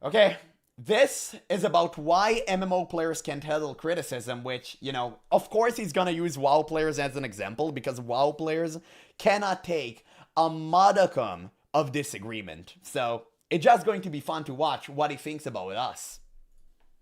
Okay, this is about why MMO players can't handle criticism, which, of course he's gonna use WoW players as an example because WoW players cannot take a modicum of disagreement. So, it's just going to be fun to watch what he thinks about us.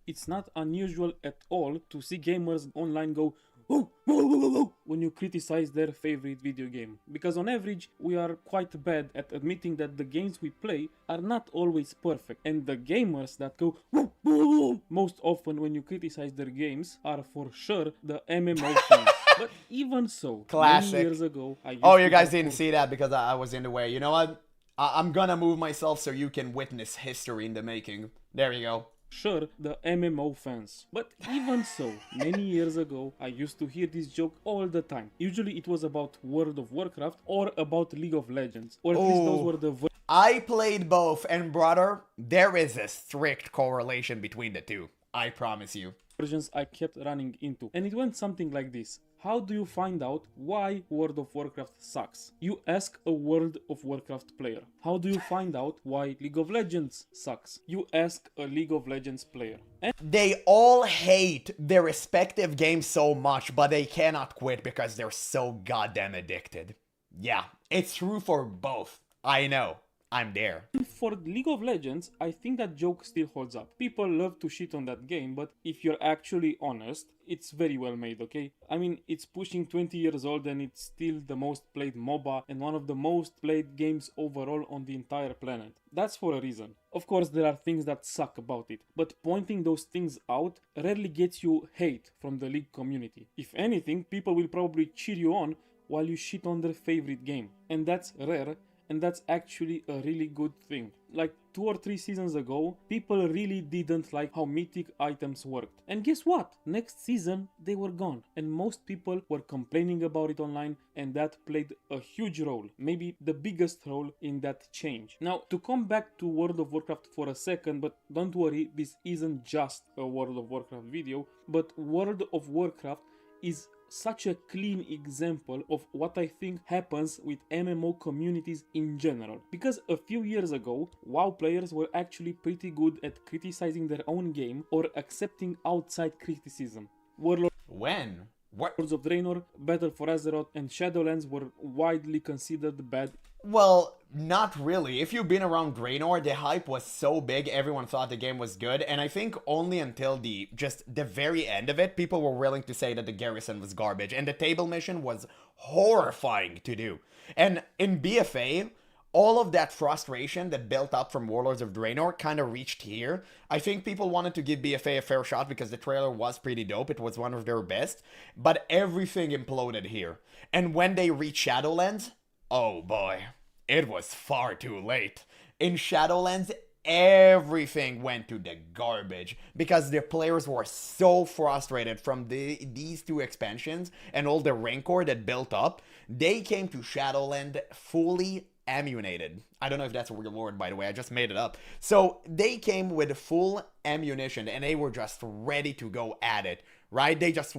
It's not unusual at all to see gamers online go "Whoa, whoa, whoa, whoa, whoa," when you criticize their favorite video game. Because on average, we are quite bad at admitting that the games we play are not always perfect. And the gamers that go "Whoa, whoa, whoa, whoa," most often when you criticize their games are for sure the MMO fans. But even so, many Classic. years ago, I used Oh, to you guys have didn't see that because I was in the way. You know what? I'm gonna move myself so you can witness history in the making. There you go. sure the MMO fans. But even so, many years ago, I used to hear this joke all the time. Usually it was about World of Warcraft or about League of Legends, or at least those were the I played both, and brother, there is a strict correlation between the two. I promise you. versions I kept running into. And it went something like this. How do you find out why World of Warcraft sucks? You ask a World of Warcraft player. How do you find out why League of Legends sucks? You ask a League of Legends player. And They all hate their respective games so much, but they cannot quit because they're so goddamn addicted. Yeah, it's true for both. I know. I'm there. for League of Legends, I think that joke still holds up. People love to shit on that game, but if you're actually honest, it's very well made, okay? I mean, it's pushing 20 years old and it's still the most played MOBA and one of the most played games overall on the entire planet. That's for a reason. Of course, there are things that suck about it, but pointing those things out rarely gets you hate from the League community. If anything, people will probably cheer you on while you shit on their favorite game. And that's rare. And that's actually a really good thing. Like 2 or 3 seasons ago, people really didn't like how mythic items worked. And guess what? Next season, they were gone. And most people were complaining about it online, and that played a huge role, maybe the biggest role in that change. Now, to come back to World of Warcraft for a second, but don't worry, this isn't just a World of Warcraft video, but World of Warcraft is such a clean example of what I think happens with MMO communities in general. Because a few years ago, WoW players were actually pretty good at criticizing their own game or accepting outside criticism. Warlords When? What? of Draenor, Battle for Azeroth, and Shadowlands were widely considered bad. Well, not really. If you've been around Draenor, the hype was so big, everyone thought the game was good, and I think only until the very end of it, people were willing to say that the garrison was garbage, and the table mission was horrifying to do. And in BFA, all of that frustration that built up from Warlords of Draenor kind of reached here. I think people wanted to give BFA a fair shot because the trailer was pretty dope. It was one of their best, but everything imploded here. And when they reached Shadowlands, oh boy, it was far too late. In Shadowlands, everything went to the garbage because the players were so frustrated from these two expansions and all the rancor that built up. They came to Shadowland fully ammunited. I don't know if that's a real word, by the way, I just made it up. So they came with full ammunition and they were just ready to go at it, right? They just,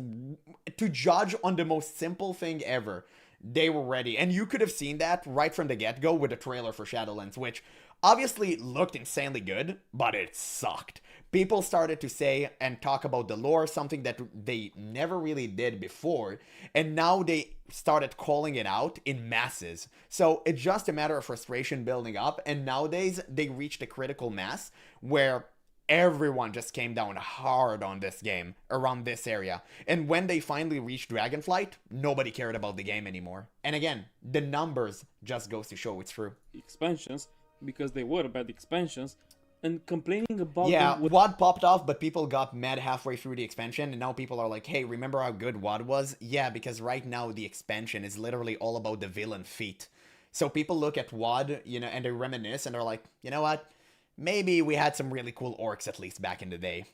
to judge on the most simple thing ever, they were ready. And you could have seen that right from the get-go with the trailer for Shadowlands, which obviously looked insanely good, but it sucked. People started to say and talk about the lore, something that they never really did before, and now they started calling it out in masses. So it's just a matter of frustration building up, and nowadays they reached a critical mass where everyone just came down hard on this game around this area. And when they finally reached Dragonflight, nobody cared about the game anymore. And again, the numbers just goes to show it's true. Expansions, because they were bad expansions, and complaining about Yeah, them WoD popped off, but people got mad halfway through the expansion, and now people are like, hey, remember how good WoD was? Yeah, because right now the expansion is literally all about the villain feat. So people look at WoD, and they reminisce, and they're like, you know what? Maybe we had some really cool orcs at least back in the day.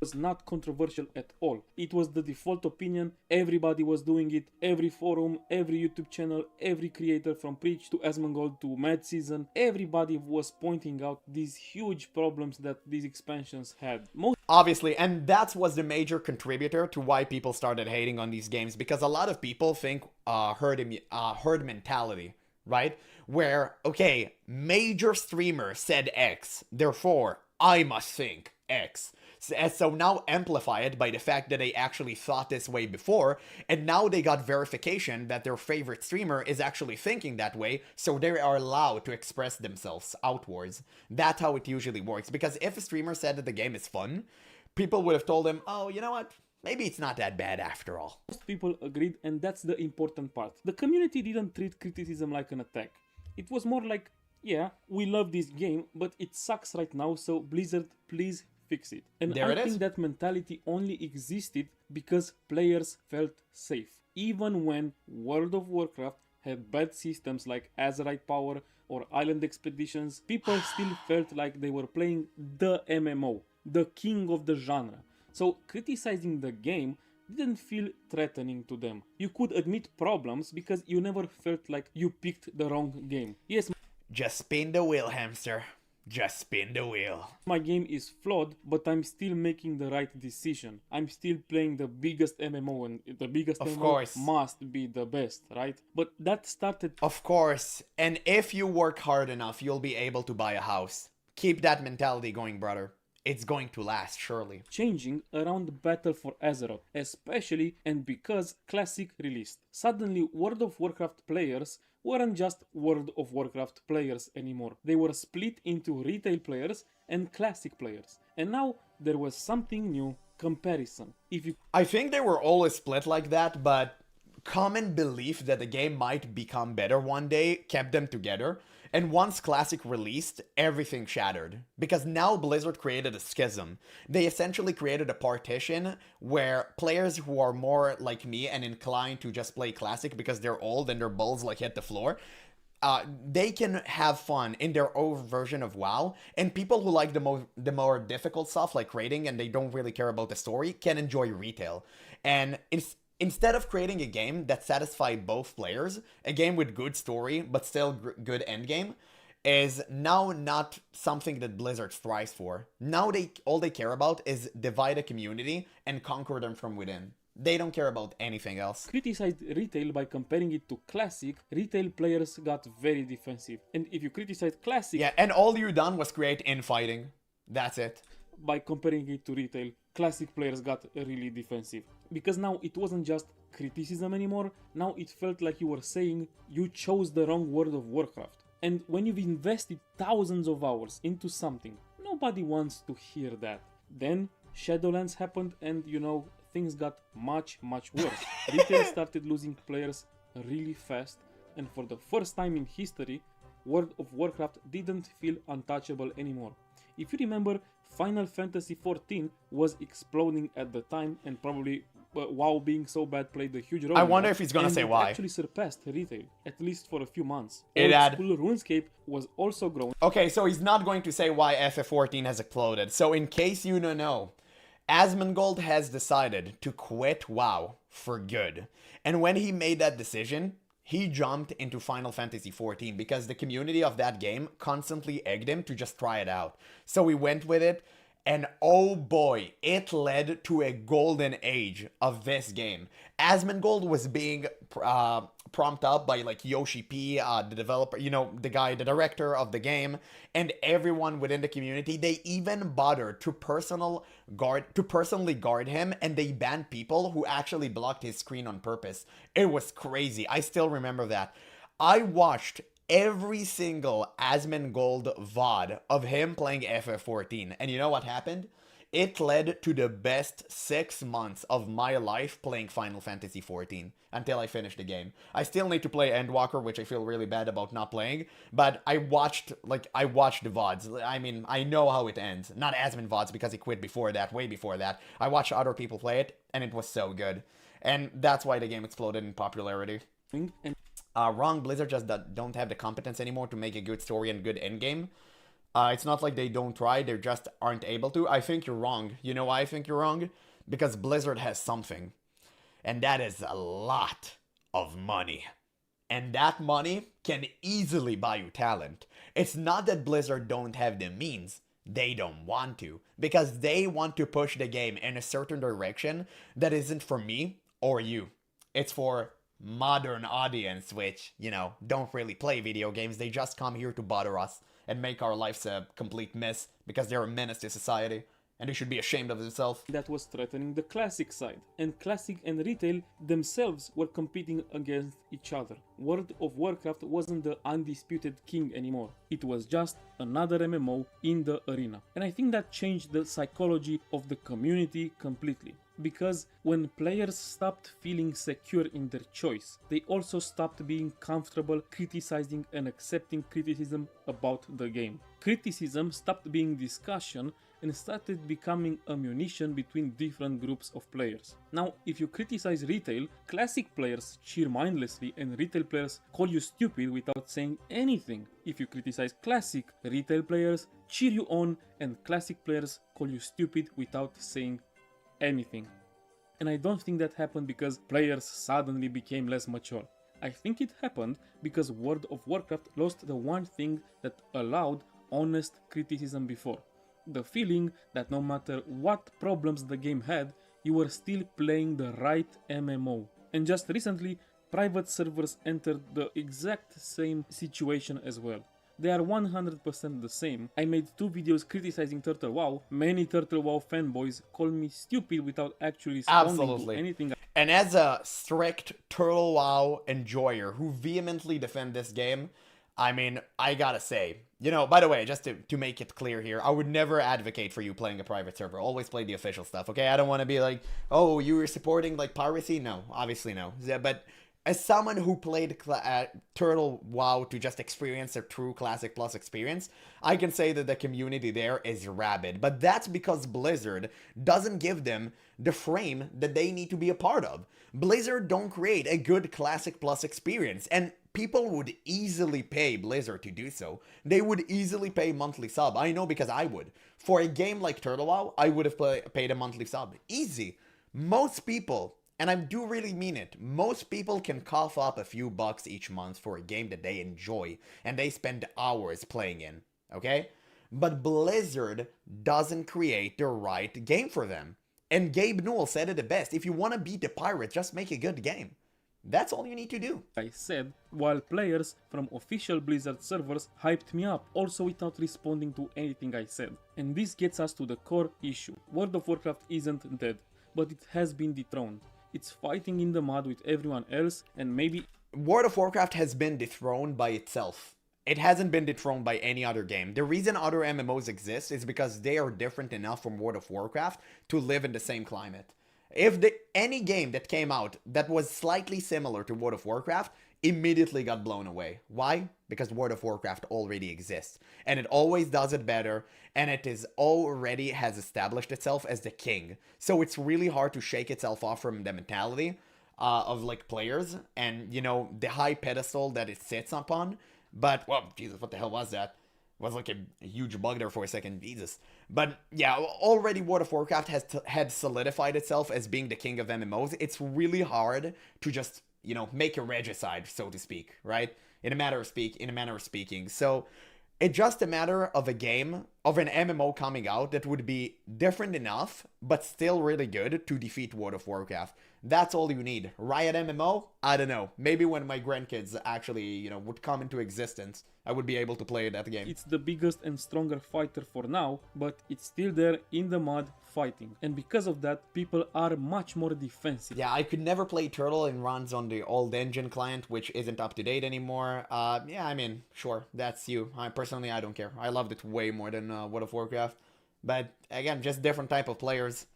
was not controversial at all. It was the default opinion, everybody was doing it, every forum, every YouTube channel, every creator from Preach to Asmongold to Mad Season, everybody was pointing out these huge problems that these expansions had. Obviously, and that was the major contributor to why people started hating on these games, because a lot of people think herd mentality, right? Where, okay, major streamer said X, therefore I must think X. So now amplify it by the fact that they actually thought this way before, and now they got verification that their favorite streamer is actually thinking that way, so they are allowed to express themselves outwards. That's how it usually works, because if a streamer said that the game is fun, people would have told him, oh, you know what? Maybe it's not that bad after all. Most people agreed, and that's the important part. The community didn't treat criticism like an attack. It was more like, yeah, we love this game, but it sucks right now, so Blizzard, please fix it. And I think that mentality only existed because players felt safe. Even when World of Warcraft had bad systems like Azerite Power or Island Expeditions, people still felt like they were playing the MMO, the king of the genre. So criticizing the game didn't feel threatening to them. You could admit problems because you never felt like you picked the wrong game. Yes, just spin the wheel, hamster. Just spin the wheel. My game is flawed, but I'm still making the right decision. I'm still playing the biggest MMO, and the biggest MMO must be the best, right? But that started... Of course. And if you work hard enough, you'll be able to buy a house. Keep that mentality going, brother. It's going to last, surely. Changing around Battle for Azeroth, especially and because Classic released. Suddenly, World of Warcraft players weren't just World of Warcraft players anymore. They were split into retail players and classic players. And now there was something new, comparison. I think they were always split like that, but common belief that the game might become better one day kept them together. And once Classic released, everything shattered. Because now Blizzard created a schism. They essentially created a partition where players who are more like me and inclined to just play Classic because they're old and their balls like hit the floor, they can have fun in their own version of WoW, and people who like the more difficult stuff like raiding and they don't really care about the story can enjoy retail. And instead of creating a game that satisfied both players, a game with good story but still good endgame is now not something that Blizzard strives for. Now all they care about is divide a community and conquer them from within. They don't care about anything else. Criticized retail by comparing it to Classic, retail players got very defensive. And if you criticize Classic... Yeah, and all you done was create infighting. That's it. By comparing it to retail, Classic players got really defensive. Because now it wasn't just criticism anymore, now it felt like you were saying you chose the wrong World of Warcraft. And when you've invested thousands of hours into something, nobody wants to hear that. Then Shadowlands happened and, you know, things got much worse. Retail started losing players really fast, and for the first time in history, World of Warcraft didn't feel untouchable anymore. If you remember, Final Fantasy XIV was exploding at the time, and probably WoW being so bad played a huge role. I wonder if he's gonna say why. It actually surpassed retail, at least for a few months. Old school RuneScape was also growing. Okay, so he's not going to say why FF14 has exploded. So in case you don't know, Asmongold has decided to quit WoW for good. And when he made that decision, he jumped into Final Fantasy XIV because the community of that game constantly egged him to just try it out. So he went with it, and oh boy, it led to a golden age of this game. Asmongold was being prompted up by like Yoshi P, the developer, you know, the director of the game, and everyone within the community. They even bothered to personally guard him, and they banned people who actually blocked his screen on purpose. It was crazy. I still remember that. I watched every single Asmongold VOD of him playing FF14, and you know what happened? It led to the best 6 months of my life playing Final Fantasy XIV until I finished the game. I still need to play Endwalker, which I feel really bad about not playing, but I watched the VODs. I mean, I know how it ends. Not Asmon VODs because he quit before that, way before that. I watched other people play it, and it was so good. And that's why the game exploded in popularity. Wrong, Blizzard just don't have the competence anymore to make a good story and good endgame. It's not like they don't try, they just aren't able to. I think you're wrong. You know why I think you're wrong? Because Blizzard has something. And that is a lot of money. And that money can easily buy you talent. It's not that Blizzard don't have the means. They don't want to. Because they want to push the game in a certain direction that isn't for me or you. It's for modern audience, which, you know, don't really play video games. They just come here to bother us. and make our lives a complete mess because they're a menace to society and they should be ashamed of themselves. That was threatening the classic side, and classic and retail themselves were competing against each other. World of Warcraft wasn't the undisputed king anymore, it was just another MMO in the arena. And I think that changed the psychology of the community completely. Because when players stopped feeling secure in their choice, they also stopped being comfortable criticizing and accepting criticism about the game. Criticism stopped being discussion and started becoming ammunition between different groups of players. Now, if you criticize retail, classic players cheer mindlessly and retail players call you stupid without saying anything. If you criticize classic, retail players cheer you on and classic players call you stupid without saying anything. And I don't think that happened because players suddenly became less mature. I think it happened because World of Warcraft lost the one thing that allowed honest criticism before. The feeling that no matter what problems the game had, you were still playing the right MMO. And just recently, private servers entered the exact same situation as well. They are 100% the same. I made 2 videos criticizing Turtle WoW. Many Turtle WoW fanboys call me stupid without actually responding to anything. And as a strict Turtle WoW enjoyer who vehemently defend this game, I mean, I gotta say, you know, by the way, just to make it clear here, I would never advocate for you playing a private server. Always play the official stuff, okay? I don't want to be like, oh, you were supporting, like, piracy? No, obviously no. But as someone who played Turtle WoW to just experience a true Classic Plus experience, I can say that the community there is rabid. But that's because Blizzard doesn't give them the frame that they need to be a part of. Blizzard don't create a good Classic Plus experience, and people would easily pay Blizzard to do so. They would easily pay monthly sub. I know because I would. For a game like Turtle WoW, I would have paid a monthly sub. Easy. Most people, and I do really mean it, most people can cough up a few bucks each month for a game that they enjoy and they spend hours playing in, okay? But Blizzard doesn't create the right game for them. And Gabe Newell said it the best, if you want to beat the pirates, just make a good game. That's all you need to do. I said, while players from official Blizzard servers hyped me up, also without responding to anything I said. And this gets us to the core issue. World of Warcraft isn't dead, but it has been dethroned. It's fighting in the mud with everyone else, and maybe... World of Warcraft has been dethroned by itself. It hasn't been dethroned by any other game. The reason other MMOs exist is because they are different enough from World of Warcraft to live in the same climate. If any game that came out that was slightly similar to World of Warcraft immediately got blown away. Why? Because World of Warcraft already exists. And it always does it better. And it is already has established itself as the king. So it's really hard to shake itself off from the mentality of like players. And, you know, the high pedestal that it sits upon. But, well, Jesus, what the hell was that? Was like a huge bug there for a second, Jesus. But yeah, already World of Warcraft had solidified itself as being the king of MMOs. It's really hard to just, you know, make a regicide, so to speak, right? In a manner of speaking. So it's just a matter of a game, of an MMO coming out that would be different enough, but still really good to defeat World of Warcraft. That's all you need. Riot MMO? I don't know. Maybe when my grandkids actually, you know, would come into existence, I would be able to play that game. It's the biggest and stronger fighter for now, but it's still there in the mud fighting. And because of that, people are much more defensive. Yeah, I could never play Turtle. It runs on the old engine client, which isn't up to date anymore. Yeah, I mean, sure, that's you. Personally, I don't care. I loved it way more than World of Warcraft. But again, just different type of players.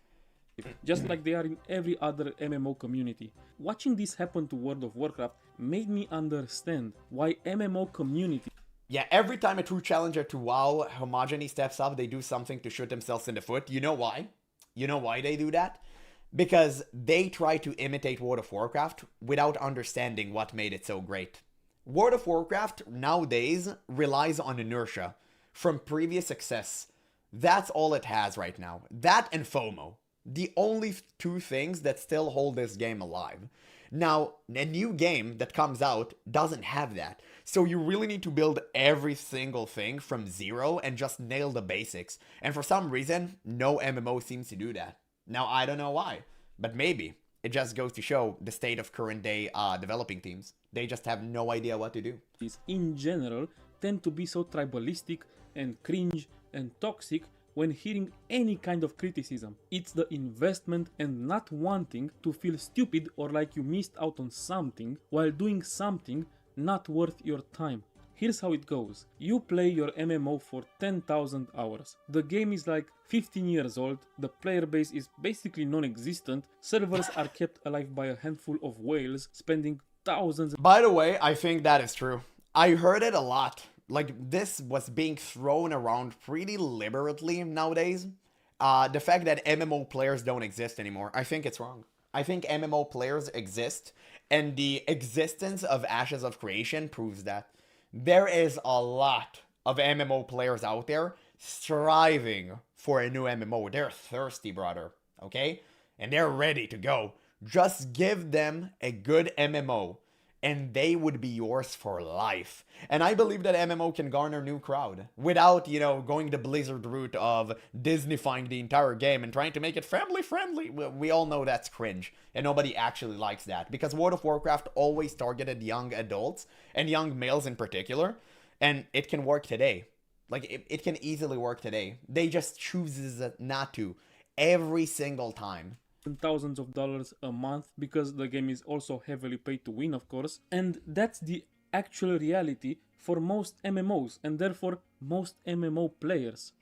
Just like they are in every other MMO community. Watching this happen to World of Warcraft made me understand why MMO community... Yeah, every time a true challenger to WoW homogeny steps up, they do something to shoot themselves in the foot. You know why? You know why they do that? Because they try to imitate World of Warcraft without understanding what made it so great. World of Warcraft nowadays relies on inertia from previous success. That's all it has right now. That and FOMO. The only 2 things that still hold this game alive. Now, a new game that comes out doesn't have that. So you really need to build every single thing from zero and just nail the basics. And for some reason, no MMO seems to do that. Now, I don't know why, but maybe it just goes to show the state of current day developing teams. They just have no idea what to do. In general, tend to be so tribalistic and cringe and toxic when hearing any kind of criticism. It's the investment and not wanting to feel stupid or like you missed out on something while doing something not worth your time. Here's how it goes. You play your MMO for 10,000 hours. The game is like 15 years old, the player base is basically non-existent, servers are kept alive by a handful of whales spending thousands. By the way, I think that is true. I heard it a lot. Like, this was being thrown around pretty liberally nowadays. The fact that MMO players don't exist anymore, I think it's wrong. I think MMO players exist, and the existence of Ashes of Creation proves that. There is a lot of MMO players out there striving for a new MMO. They're thirsty, brother, okay? And they're ready to go. Just give them a good MMO, and they would be yours for life. And I believe that MMO can garner new crowd without, going the Blizzard route of Disneyfying the entire game and trying to make it family friendly. We all know that's cringe, and nobody actually likes that because World of Warcraft always targeted young adults and young males in particular, and it can work today. Like, it can easily work today. They just chooses not to every single time. Thousands of dollars a month because the game is also heavily paid to win, of course, and that's the actual reality for most MMOs and therefore most MMO players.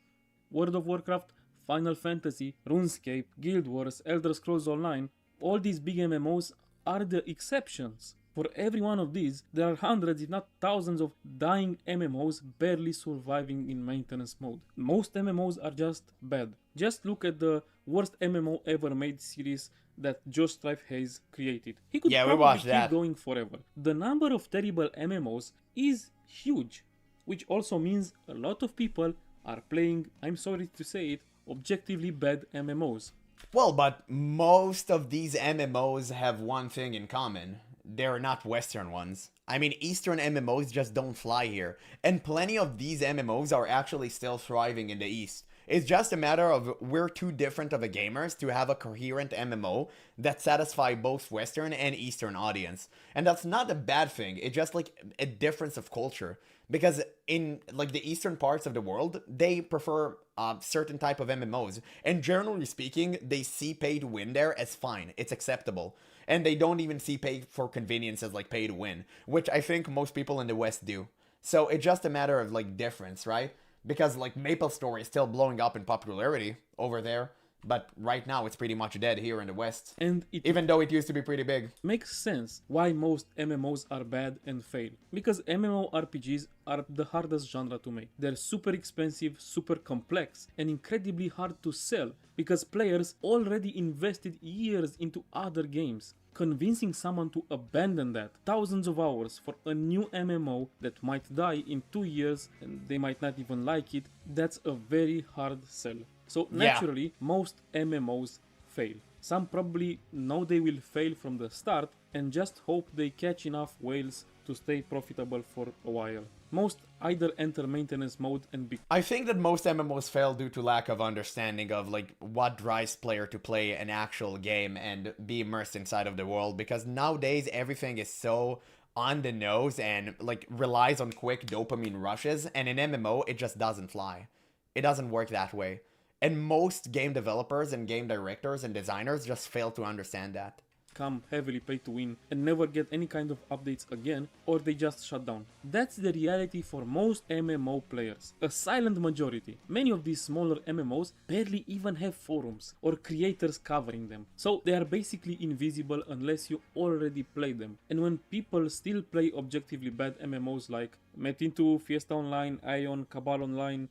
World of Warcraft, Final Fantasy, RuneScape, Guild Wars, Elder Scrolls Online, all these big MMOs are the exceptions. For every one of these, there are hundreds if not thousands of dying MMOs barely surviving in maintenance mode. Most MMOs are just bad. Just look at the worst MMO ever made series that Josh Strife Hayes created. He could probably keep going forever. The number of terrible MMOs is huge, which also means a lot of people are playing, I'm sorry to say it, objectively bad MMOs. Well, but most of these MMOs have one thing in common. They're not Western ones. I mean, Eastern MMOs just don't fly here. And plenty of these MMOs are actually still thriving in the East. It's just a matter of we're too different of a gamers to have a coherent MMO that satisfy both Western and Eastern audience. And that's not a bad thing. It's just like a difference of culture. Because in like the eastern parts of the world, they prefer certain type of MMOs. And generally speaking, they see pay to win there as fine. It's acceptable. And they don't even see pay for convenience as like pay to win, which I think most people in the West do. So it's just a matter of like difference, right? Because like MapleStory is still blowing up in popularity over there, but right now it's pretty much dead here in the West. And even though it used to be pretty big. Makes sense why most MMOs are bad and fail. Because MMORPGs are the hardest genre to make. They're super expensive, super complex, and incredibly hard to sell because players already invested years into other games. Convincing someone to abandon that thousands of hours for a new MMO that might die in 2 years and they might not even like it, that's a very hard sell. So naturally, most MMOs fail. Some probably know they will fail from the start and just hope they catch enough whales to stay profitable for a while. Most either enter maintenance mode and be... I think that most MMOs fail due to lack of understanding of like what drives player to play an actual game and be immersed inside of the world, because nowadays everything is so on the nose and like relies on quick dopamine rushes, and in MMO it just doesn't fly. It doesn't work that way. And most game developers and game directors and designers just fail to understand that. Come heavily pay to win and never get any kind of updates again, or they just shut down. That's the reality for most MMO players, a silent majority. Many of these smaller MMOs barely even have forums or creators covering them, so they are basically invisible unless you already play them. And when people still play objectively bad MMOs like Metin 2, Fiesta Online, Ion, Cabal Online,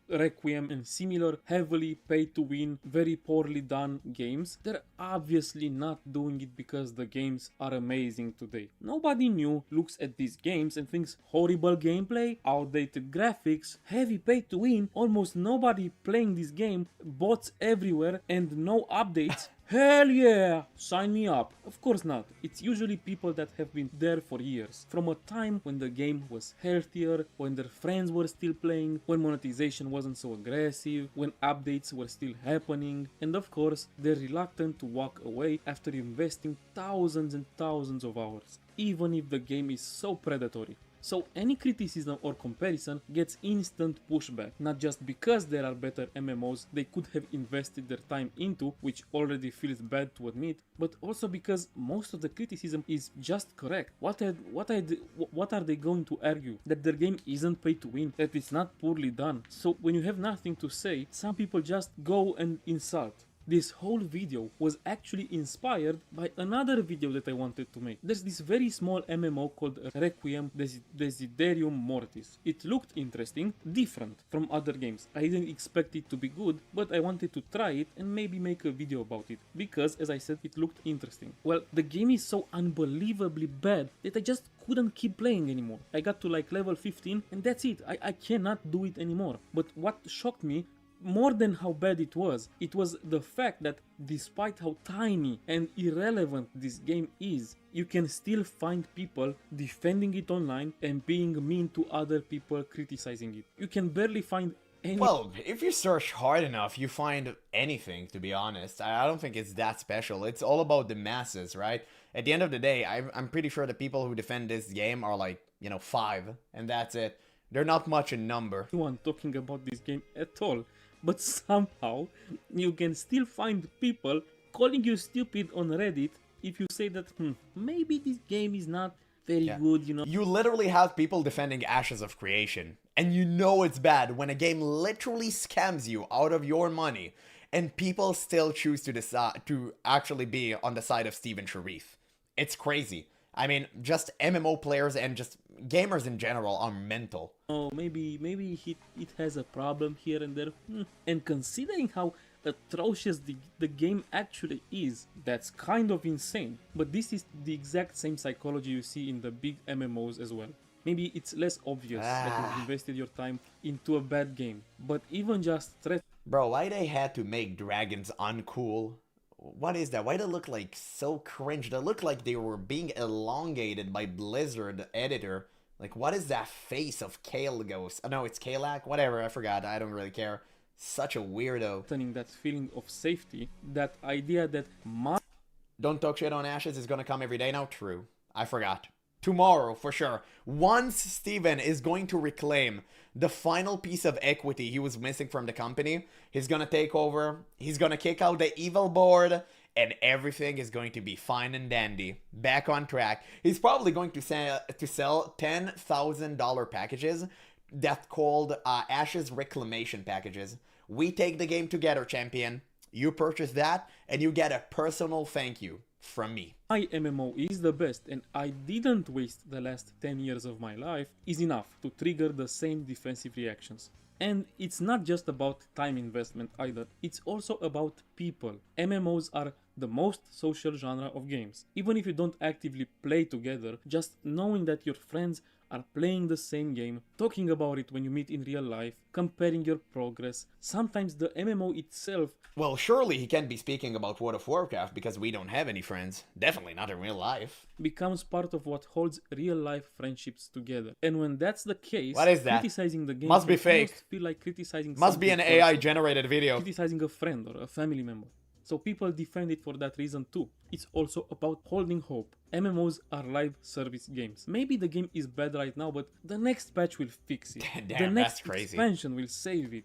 Requiem, and similar heavily pay-to-win, very poorly done games, they're obviously not doing it because the games are amazing today. Nobody new looks at these games and thinks horrible gameplay, outdated graphics, heavy pay-to-win, almost nobody playing this game, bots everywhere, and no updates. Hell yeah! Sign me up. Of course not. It's usually people that have been there for years. From a time when the game was healthier, when their friends were still playing, when monetization wasn't so aggressive, when updates were still happening, and of course, they're reluctant to walk away after investing thousands and thousands of hours, even if the game is so predatory. So any criticism or comparison gets instant pushback, not just because there are better MMOs they could have invested their time into, which already feels bad to admit, but also because most of the criticism is just correct. What are they going to argue? That their game isn't pay to win, that it's not poorly done. So when you have nothing to say, some people just go and insult. This whole video was actually inspired by another video that I wanted to make. There's this very small MMO called Requiem Desiderium Mortis. It looked interesting, different from other games. I didn't expect it to be good, but I wanted to try it and maybe make a video about it, because as I said, it looked interesting. Well, the game is so unbelievably bad that I just couldn't keep playing anymore. I got to like level 15 and that's it. I cannot do it anymore. But what shocked me more than how bad it was the fact that despite how tiny and irrelevant this game is, you can still find people defending it online and being mean to other people criticizing it. You can barely find any... Well, if you search hard enough, you find anything, to be honest. I don't think it's that special. It's all about the masses, right? At the end of the day, I'm pretty sure the people who defend this game are like, 5, and that's it. They're not much in number. No one talking about this game at all. But somehow, you can still find people calling you stupid on Reddit if you say that, maybe this game is not very good, You literally have people defending Ashes of Creation, and you know it's bad when a game literally scams you out of your money, and people still choose to decide to actually be on the side of Steven Sharif. It's crazy. I mean, just MMO players and just gamers in general are mental. Oh, maybe it has a problem here and there. And considering how atrocious the game actually is, that's kind of insane. But this is the exact same psychology you see in the big MMOs as well. Maybe it's less obvious that you've invested your time into a bad game, but even just threat. Bro, why they had to make dragons uncool? What is that? Why they look like so cringe? They look like they were being elongated by Blizzard editor. Like, what is that face of Kale Ghost? Oh, no, it's Kalak? Whatever, I forgot. I don't really care. Such a weirdo. That feeling of safety, that idea that Don't talk shit on Ashes is gonna come every day now? True. I forgot. Tomorrow, for sure. Once Steven is going to reclaim the final piece of equity he was missing from the company, he's gonna take over, he's gonna kick out the evil board, and everything is going to be fine and dandy. Back on track. He's probably going to sell $10,000 packages that called Ashes Reclamation packages. We take the game together, champion. You purchase that, and you get a personal thank you from me. My MMO is the best and I didn't waste the last 10 years of my life is enough to trigger the same defensive reactions. And it's not just about time investment either, it's also about people. MMOs are the most social genre of games. Even if you don't actively play together, just knowing that your friends are playing the same game, talking about it when you meet in real life, comparing your progress, sometimes the MMO itself... Well, surely he can't be speaking about World of Warcraft because we don't have any friends. Definitely not in real life. Becomes part of what holds real life friendships together. And when that's the case, what is that? Criticizing the game must be fake. Feel like criticizing must be an AI generated video. Criticizing a friend or a family member. So people defend it for that reason too. It's also about holding hope. MMOs are live service games. Maybe the game is bad right now, but the next patch will fix it. Damn, the next that's crazy. expansion will save it.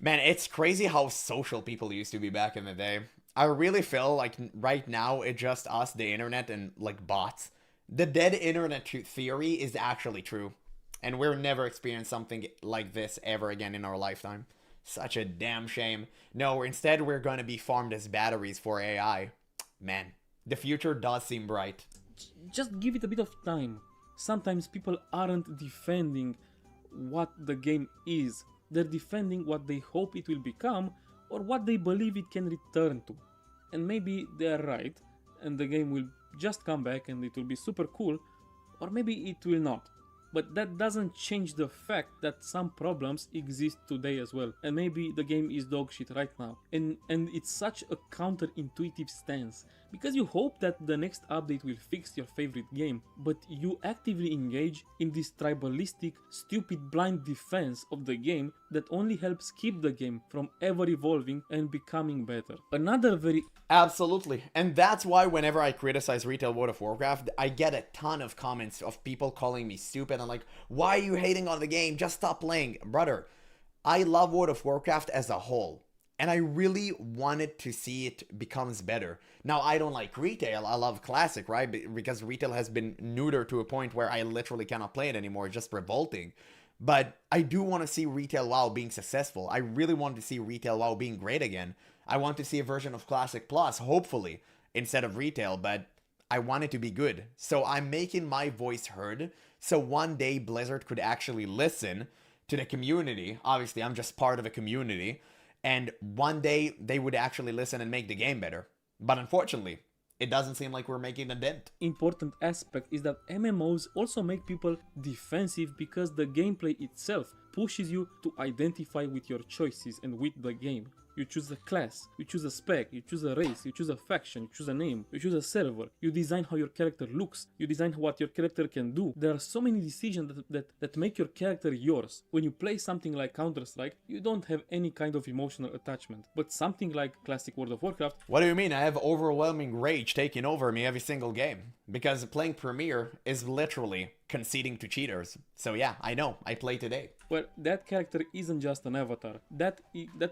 Man, it's crazy how social people used to be back in the day. I really feel like right now it's just us, the internet, and like bots. The dead internet theory is actually true. And we'll never experience something like this ever again in our lifetime. Such a damn shame. No, instead we're gonna be farmed as batteries for AI. Man, the future does seem bright. Just give it a bit of time. Sometimes people aren't defending what the game is. They're defending what they hope it will become or what they believe it can return to. And maybe they're right, and the game will just come back and it will be super cool, or maybe it will not. But that doesn't change the fact that some problems exist today as well. And maybe the game is dog shit right now. And it's such a counterintuitive stance. Because you hope that the next update will fix your favorite game, but you actively engage in this tribalistic, stupid blind defense of the game that only helps keep the game from ever evolving and becoming better. Another very Absolutely. And that's why whenever I criticize retail World of Warcraft, I get a ton of comments of people calling me stupid and like, why are you hating on the game? Just stop playing. Brother, I love World of Warcraft as a whole. And I really wanted to see it becomes better. Now, I don't like retail. I love classic, right? Because retail has been neutered to a point where I literally cannot play it anymore. It's just revolting. But I do want to see retail WoW being successful. I really want to see retail WoW being great again. I want to see a version of Classic Plus, hopefully, instead of retail, but I want it to be good. So I'm making my voice heard, so one day Blizzard could actually listen to the community. Obviously, I'm just part of a community, and one day they would actually listen and make the game better. But unfortunately, it doesn't seem like we're making a dent. important aspect is that MMOs also make people defensive because the gameplay itself pushes you to identify with your choices and with the game. You choose a class, you choose a spec, you choose a race, you choose a faction, you choose a name, you choose a server, you design how your character looks, you design what your character can do. There are so many decisions that make your character yours. When you play something like Counter-Strike, you don't have any kind of emotional attachment. But something like classic World of Warcraft... What do you mean? I have overwhelming rage taking over me every single game. Because playing Premier is literally conceding to cheaters. So yeah, I know, I play today. Well, that character isn't just an avatar. That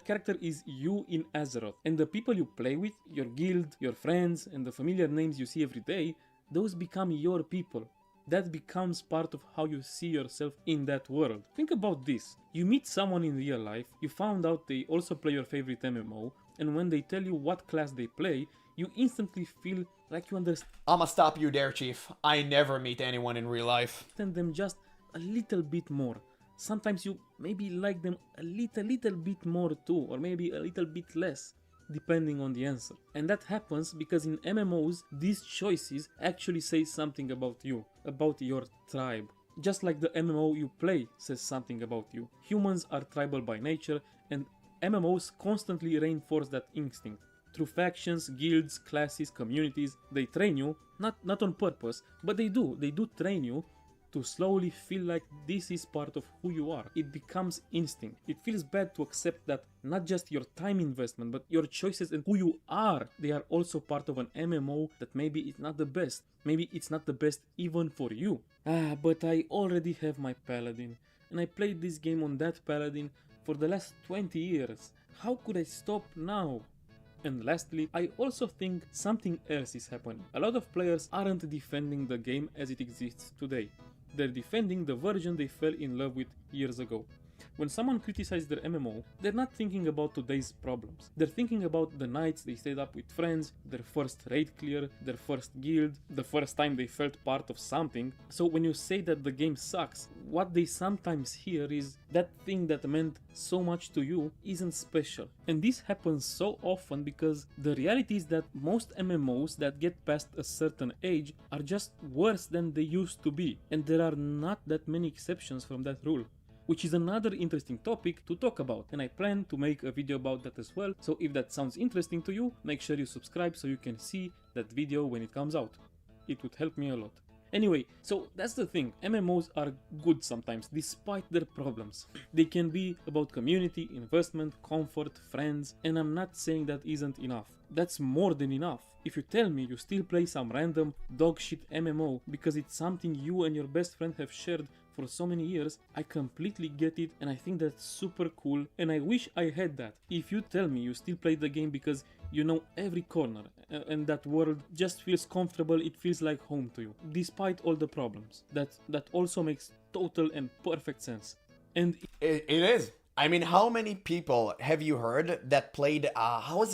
character is you in Azeroth. And the people you play with, your guild, your friends, and the familiar names you see every day, those become your people. That becomes part of how you see yourself in that world. Think about this. You meet someone in real life, you found out they also play your favorite MMO, and when they tell you what class they play, you instantly feel like you understand I'ma stop you there, Chief. I never meet anyone in real life. them just a little bit more. Sometimes you maybe like them a little bit more too, or maybe a little bit less, depending on the answer. And that happens because in MMOs, these choices actually say something about you, about your tribe. Just like the MMO you play says something about you. Humans are tribal by nature, and MMOs constantly reinforce that instinct. Through factions, guilds, classes, communities, they train you, not on purpose, but they do train you to slowly feel like this is part of who you are. It becomes instinct. It feels bad to accept that not just your time investment, but your choices and who you are, they are also part of an MMO that maybe it's not the best. Maybe it's not the best even for you. But I already have my paladin, and I played this game on that paladin for the last 20 years. How could I stop now? And lastly, I also think something else is happening. A lot of players aren't defending the game as it exists today. They're defending the version they fell in love with years ago. When someone criticizes their MMO, they're not thinking about today's problems. They're thinking about the nights they stayed up with friends, their first raid clear, their first guild, the first time they felt part of something. So when you say that the game sucks, what they sometimes hear is that thing that meant so much to you isn't special. And this happens so often because the reality is that most MMOs that get past a certain age are just worse than they used to be. And there are not that many exceptions from that rule, which is another interesting topic to talk about, and I plan to make a video about that as well. So if that sounds interesting to you, make sure you subscribe so you can see that video when it comes out. It would help me a lot. Anyway, so that's the thing, MMOs are good sometimes, despite their problems. They can be about community, investment, comfort, friends, and I'm not saying that isn't enough. That's more than enough. If you tell me you still play some random dogshit MMO because it's something you and your best friend have shared for so many years, I completely get it, and I think that's super cool, and I wish I had that. If you tell me you still play the game because you know every corner and that world just feels comfortable, it feels like home to you, despite all the problems, that also makes total and perfect sense. And It is. I mean, how many people have you heard that played, how was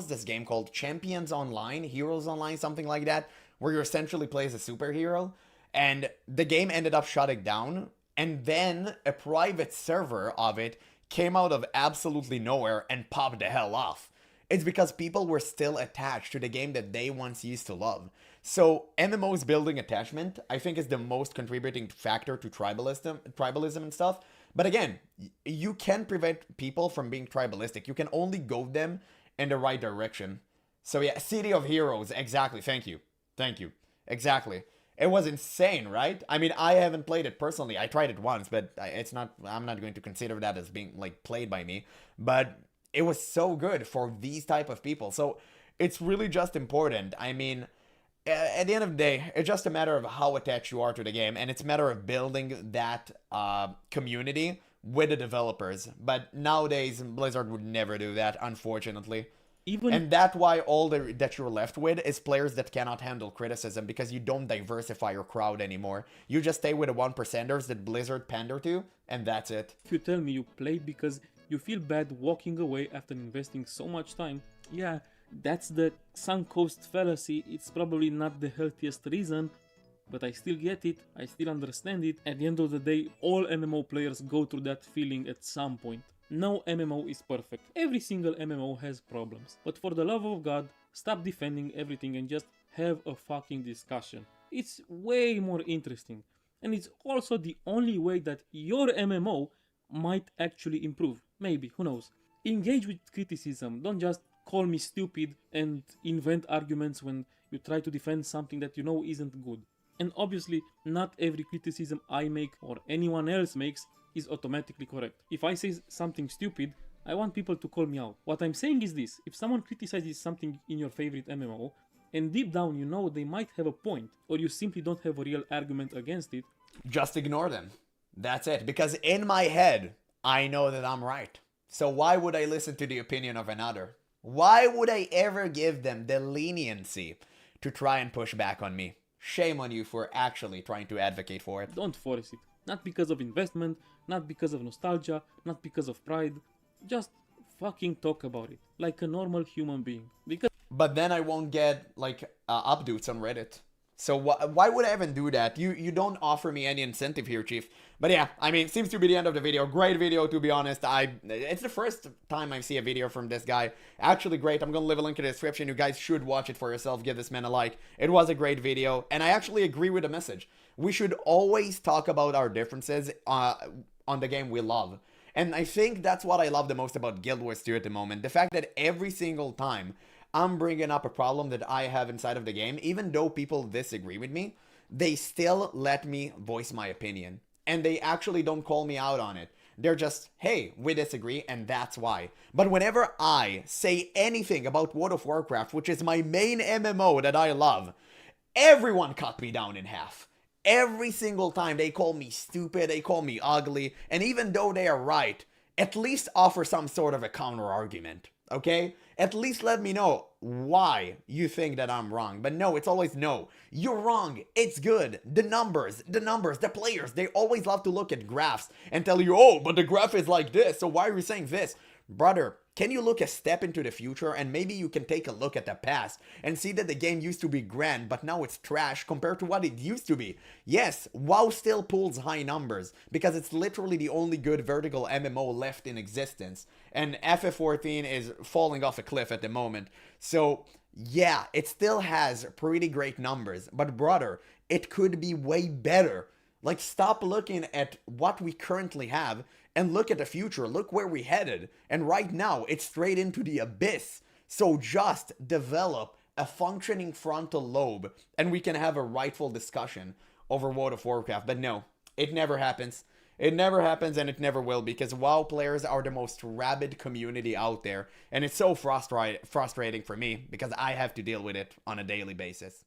this game called? Champions Online, Heroes Online, something like that, where you essentially play as a superhero, and the game ended up shutting down, and then a private server of it came out of absolutely nowhere and popped the hell off. It's because people were still attached to the game that they once used to love. So MMOs building attachment, I think, is the most contributing factor to tribalism and stuff. But again, you can prevent people from being tribalistic. You can only goad them in the right direction. So yeah, City of Heroes, exactly. Thank you. Exactly. It was insane, right? I mean, I haven't played it personally. I tried it once, but it's not. I'm not going to consider that as being like played by me. But it was so good for these type of people. So it's really just important. I mean, at the end of the day, it's just a matter of how attached you are to the game, and it's a matter of building that community with the developers. But nowadays, Blizzard would never do that, unfortunately. Even And that's why that you're left with is players that cannot handle criticism because you don't diversify your crowd anymore. You just stay with the 1%ers that Blizzard pander to, and that's it. if you tell me you played because you feel bad walking away after investing so much time, yeah, that's the sunk cost fallacy. It's probably not the healthiest reason, but I still get it, I still understand it. At the end of the day, all MMO players go through that feeling at some point. No MMO is perfect. Every single MMO has problems. But for the love of God, stop defending everything and just have a fucking discussion. It's way more interesting. And it's also the only way that your MMO might actually improve. Maybe, who knows. Engage with criticism. Don't just call me stupid and invent arguments when you try to defend something that you know isn't good. And obviously, not every criticism I make or anyone else makes is automatically correct. If I say something stupid, I want people to call me out. What I'm saying is this: if someone criticizes something in your favorite MMO, and deep down you know they might have a point, or you simply don't have a real argument against it, just ignore them. That's it. Because in my head, I know that I'm right. So why would I listen to the opinion of another? Why would I ever give them the leniency to try and push back on me? Shame on you for actually trying to advocate for it. don't force it. Not because of investment, not because of nostalgia, not because of pride. Just fucking talk about it like a normal human being. Because But then I won't get like updates on Reddit. So why would I even do that? You don't offer me any incentive here, Chief. But yeah, I mean, seems to be the end of the video. Great video, to be honest. It's the first time I see a video from this guy. Actually great. I'm gonna leave a link in the description. You guys should watch it for yourself. Give this man a like. It was a great video, and I actually agree with the message. We should always talk about our differences on the game we love. And I think that's what I love the most about Guild Wars 2 at the moment. The fact that every single time I'm bringing up a problem that I have inside of the game, even though people disagree with me, they still let me voice my opinion. And they actually don't call me out on it. They're just, hey, we disagree, and that's why. But whenever I say anything about World of Warcraft, which is my main MMO that I love, everyone cut me down in half. Every single time they call me stupid, they call me ugly, and even though they are right, at least offer some sort of a counter argument, okay? At least let me know why you think that I'm wrong. But no, it's always no. You're wrong. It's good. The numbers, the players, they always love to look at graphs and tell you, oh, but the graph is like this, so why are you saying this? Brother, can you look a step into the future and maybe you can take a look at the past and see that the game used to be grand, but now it's trash compared to what it used to be? Yes, WoW still pulls high numbers because it's literally the only good vertical MMO left in existence. And FF14 is falling off a cliff at the moment. So yeah, it still has pretty great numbers, but brother, it could be way better. Like, stop looking at what we currently have and look at the future. Look where we headed. And right now, it's straight into the abyss. So just develop a functioning frontal lobe and we can have a rightful discussion over World of Warcraft. But no, it never happens. It never happens and it never will, because WoW players are the most rabid community out there. And it's so frustrating for me because I have to deal with it on a daily basis.